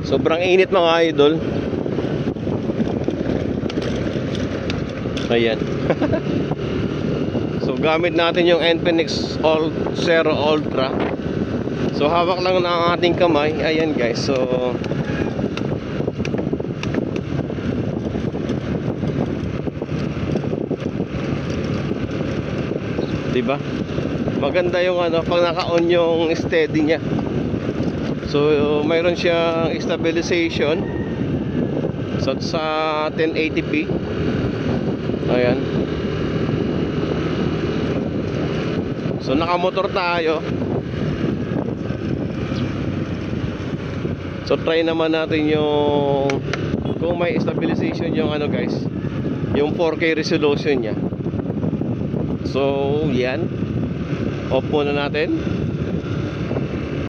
Sobrang init mga idol. Ayan. So gamit natin yung Infinix Zero Ultra. So hawak lang na ang ating kamay. Ayan guys. So diba? Maganda yung ano pag naka-on yung steady niya. So mayroon siyang stabilization. So sa 1080p. Ayan. So nakamotor tayo. So try naman natin yung kung may stabilization yung ano guys, yung 4K resolution niya. So yan. Off muna natin.